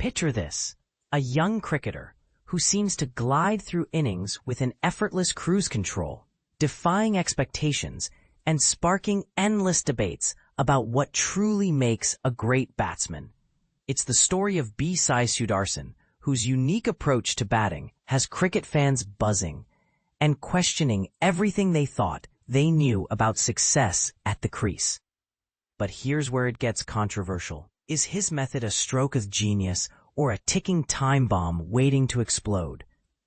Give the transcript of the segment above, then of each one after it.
Picture this: a young cricketer who seems to glide through innings with an effortless cruise control, defying expectations and sparking endless debates about what truly makes a great batsman. It's the story of Sai Sudharsan, whose unique approach to batting has cricket fans buzzing and questioning everything they thought they knew about success at the crease. But here's where it gets controversial. Is his method a stroke of genius or a ticking time bomb waiting to explode?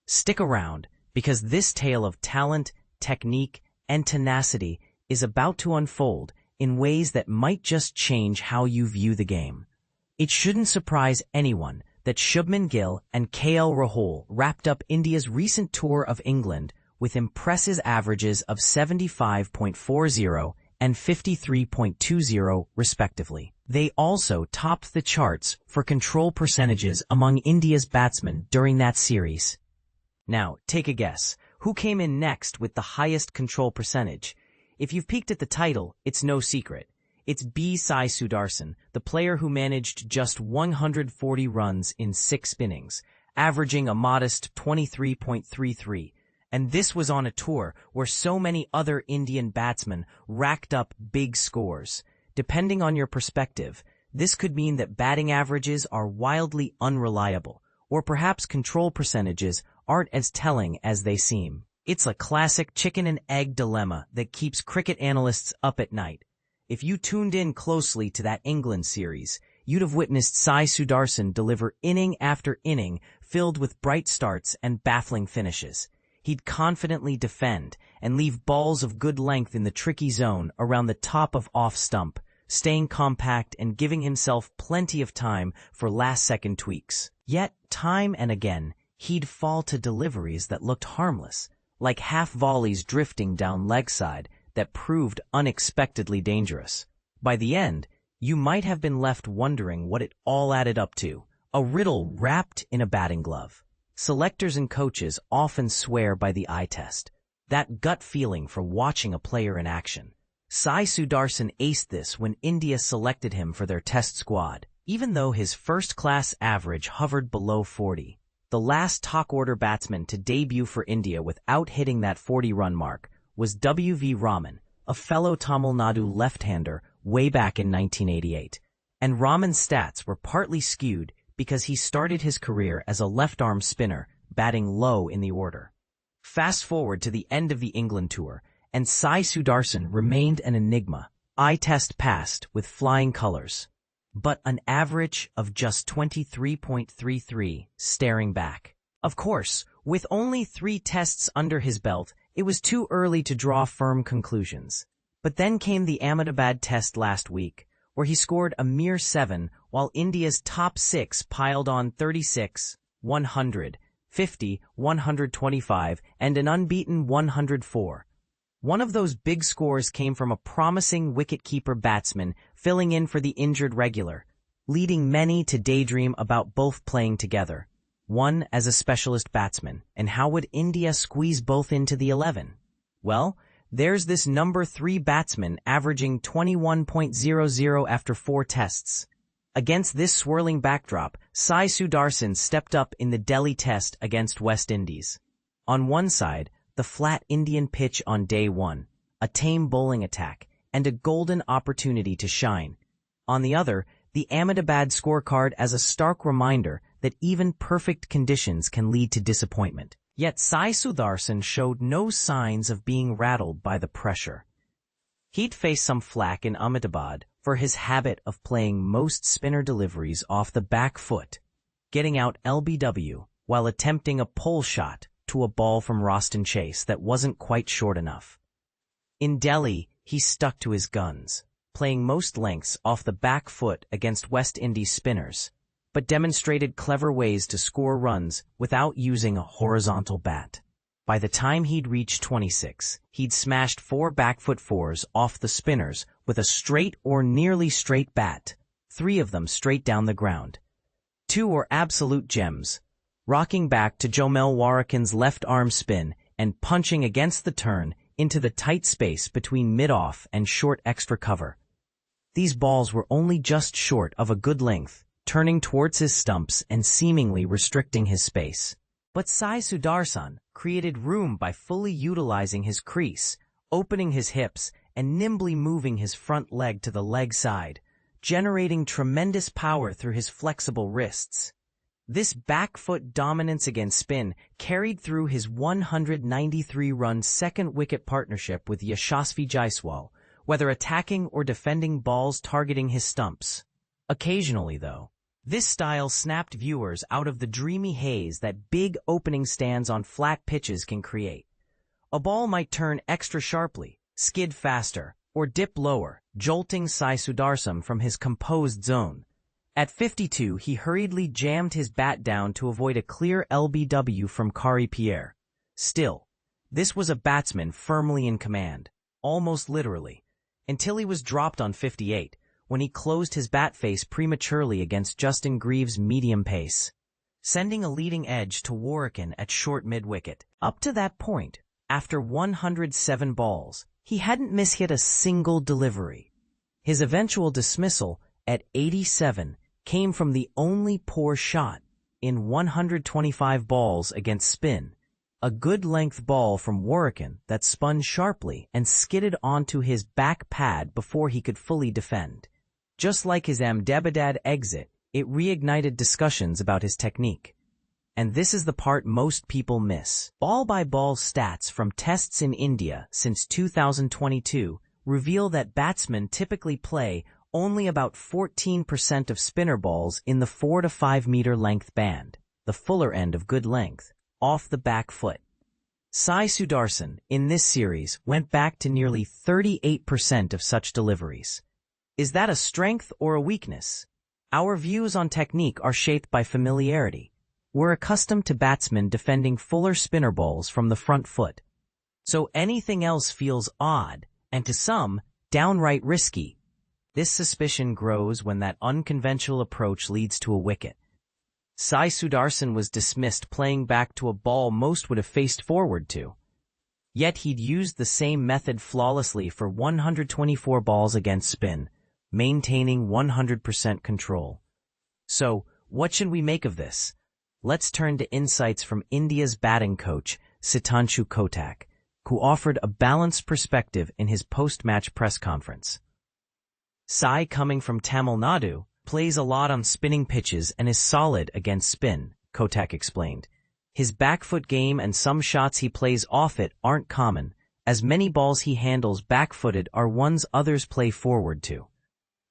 Stick around, because this tale of talent, technique, and tenacity is about to unfold in ways that might just change how you view the game. It shouldn't surprise anyone that Shubman Gill and KL Rahul wrapped up India's recent tour of England with impressive averages of 75.40 and 53.20 respectively. They also topped the charts for control percentages among India's batsmen during that series. Now, take a guess. Who came in next with the highest control percentage? If you've peeked at the title, it's no secret. It's Sai Sudharsan, the player who managed just 140 runs in 6 innings, averaging a modest 23.33. And this was on a tour where so many other Indian batsmen racked up big scores. Depending on your perspective, this could mean that batting averages are wildly unreliable, or perhaps control percentages aren't as telling as they seem. It's a classic chicken and egg dilemma that keeps cricket analysts up at night. If you tuned in closely to that England series, you'd have witnessed Sai Sudharsan deliver inning after inning filled with bright starts and baffling finishes. He'd confidently defend and leave balls of good length in the tricky zone around the top of off stump, staying compact and giving himself plenty of time for last-second tweaks. Yet, time and again, he'd fall to deliveries that looked harmless, like half volleys drifting down leg side that proved unexpectedly dangerous. By the end, you might have been left wondering what it all added up to, a riddle wrapped in a batting glove. Selectors and coaches often swear by the eye test, that gut feeling for watching a player in action. Sai Sudharsan aced this when India selected him for their test squad. Even though his first-class average hovered below 40, the last top-order batsman to debut for India without hitting that 40-run mark was W.V. Raman, a fellow Tamil Nadu left-hander way back in 1988. And Raman's stats were partly skewed because he started his career as a left-arm spinner, batting low in the order. Fast forward to the end of the England tour, and Sai Sudharsan remained an enigma. Eye test passed with flying colors, but an average of just 23.33 staring back. Of course, with only 3 tests under his belt, it was too early to draw firm conclusions. But then came the Ahmedabad test last week, where he scored a mere 7, while India's top 6 piled on 36, 100, 50, 125, and an unbeaten 104. One of those big scores came from a promising wicket-keeper batsman filling in for the injured regular, leading many to daydream about both playing together. One as a specialist batsman, and how would India squeeze both into the 11? Well, there's this number 3 batsman averaging 21.00 after 4 tests. Against this swirling backdrop, Sai Sudharsan stepped up in the Delhi test against West Indies. On one side, the flat Indian pitch on day 1, a tame bowling attack, and a golden opportunity to shine. On the other, the Ahmedabad scorecard as a stark reminder that even perfect conditions can lead to disappointment. Yet Sai Sudharsan showed no signs of being rattled by the pressure. He'd face some flack in Ahmedabad for his habit of playing most spinner deliveries off the back foot, getting out LBW while attempting a pole shot to a ball from Roston Chase that wasn't quite short enough. In Delhi, he stuck to his guns, playing most lengths off the back foot against West Indies spinners, but demonstrated clever ways to score runs without using a horizontal bat. By the time he'd reached 26, he'd smashed 4 back foot 4s off the spinners with a straight or nearly straight bat, 3 of them straight down the ground. 2 were absolute gems, rocking back to Jomel Warrican's left-arm spin and punching against the turn into the tight space between mid-off and short extra cover. These balls were only just short of a good length, turning towards his stumps and seemingly restricting his space. But Sai Sudharsan created room by fully utilizing his crease, opening his hips, and nimbly moving his front leg to the leg side, generating tremendous power through his flexible wrists. This back foot dominance against spin carried through his 193-run second-wicket partnership with Yashasvi Jaiswal, whether attacking or defending balls targeting his stumps. Occasionally, though, this style snapped viewers out of the dreamy haze that big opening stands on flat pitches can create. A ball might turn extra sharply, skid faster, or dip lower, jolting Sai Sudharsan from his composed zone. At 52, he hurriedly jammed his bat down to avoid a clear LBW from Kari Pierre. Still, this was a batsman firmly in command, almost literally, until he was dropped on 58, when he closed his bat face prematurely against Justin Greaves' medium pace, sending a leading edge to Warwicken at short mid-wicket. Up to that point, after 107 balls, he hadn't mishit a single delivery. His eventual dismissal at 87 came from the only poor shot in 125 balls against spin, a good-length ball from Warwicken that spun sharply and skidded onto his back pad before he could fully defend. Just like his Ahmedabad exit, it reignited discussions about his technique. And this is the part most people miss. Ball-by-ball stats from tests in India since 2022 reveal that batsmen typically play only about 14% of spinner balls in the 4 to 5 meter length band, the fuller end of good length, off the back foot. Sai Sudharsan, in this series, went back to nearly 38% of such deliveries. Is that a strength or a weakness? Our views on technique are shaped by familiarity. We're accustomed to batsmen defending fuller spinner balls from the front foot. So anything else feels odd, and to some, downright risky. This suspicion grows when that unconventional approach leads to a wicket. Sai Sudharsan was dismissed playing back to a ball most would have faced forward to. Yet he'd used the same method flawlessly for 124 balls against spin, maintaining 100% control. So, what should we make of this? Let's turn to insights from India's batting coach, Sitanshu Kotak, who offered a balanced perspective in his post-match press conference. Sai, coming from Tamil Nadu, plays a lot on spinning pitches and is solid against spin, Kotak explained. His back foot game and some shots he plays off it aren't common, as many balls he handles back-footed are ones others play forward to.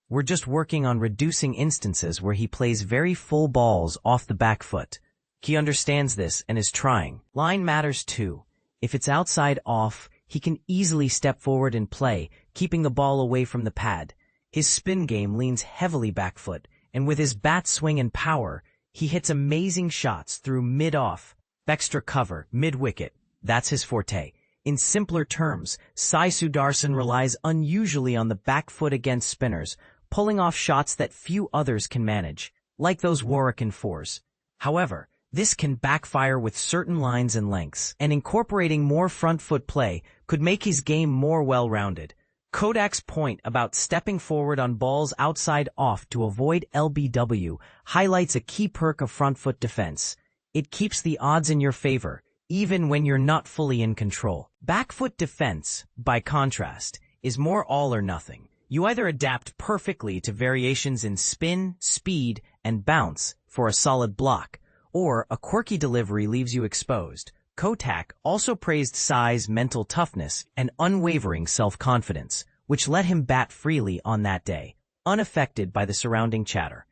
We're just working on reducing instances where he plays very full balls off the back foot. He understands this and is trying. Line matters too. If it's outside off, he can easily step forward and play, keeping the ball away from the pad. His spin game leans heavily back foot, and with his bat swing and power, he hits amazing shots through mid-off, extra cover, mid-wicket. That's his forte. In simpler terms, Sai Sudharsan relies unusually on the back foot against spinners, pulling off shots that few others can manage, like those Warwicken fours. However, this can backfire with certain lines and lengths, and incorporating more front foot play could make his game more well-rounded. Kodak's point about stepping forward on balls outside off to avoid LBW highlights a key perk of front foot defense. It keeps the odds in your favor, even when you're not fully in control. Back foot defense, by contrast, is more all or nothing. You either adapt perfectly to variations in spin, speed, and bounce for a solid block, or a quirky delivery leaves you exposed. Kotak also praised Sai's mental toughness and unwavering self-confidence, which let him bat freely on that day, unaffected by the surrounding chatter.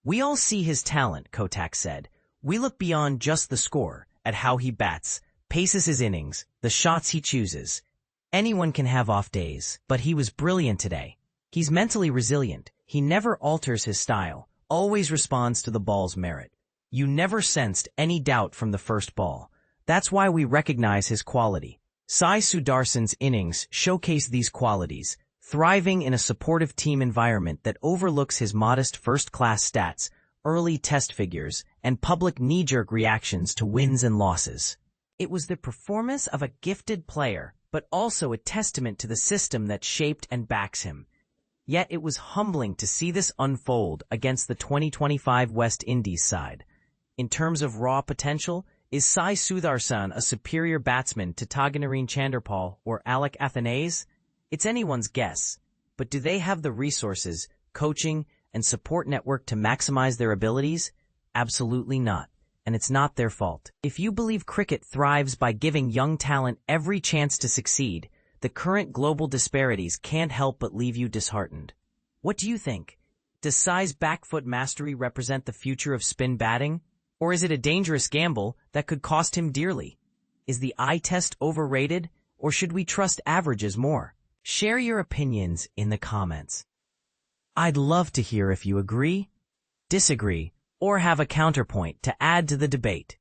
We all see his talent, Kotak said. We look beyond just the score, at how he bats, paces his innings, the shots he chooses. Anyone can have off days, but he was brilliant today. He's mentally resilient. He never alters his style, always responds to the ball's merit. You never sensed any doubt from the first ball. That's why we recognize his quality. Sai Sudharsan's innings showcase these qualities, thriving in a supportive team environment that overlooks his modest first-class stats, early test figures, and public knee-jerk reactions to wins and losses. It was the performance of a gifted player, but also a testament to the system that shaped and backs him. Yet it was humbling to see this unfold against the 2025 West Indies side. In terms of raw potential, is Sai Sudharsan a superior batsman to Tagenarine Chanderpaul or Alec Athanaze? It's anyone's guess, but do they have the resources, coaching, and support network to maximize their abilities? Absolutely not, and it's not their fault. If you believe cricket thrives by giving young talent every chance to succeed, the current global disparities can't help but leave you disheartened. What do you think? Does Sai's back-foot mastery represent the future of spin batting? Or is it a dangerous gamble that could cost him dearly? Is the eye test overrated, or should we trust averages more? Share your opinions in the comments. I'd love to hear if you agree, disagree, or have a counterpoint to add to the debate.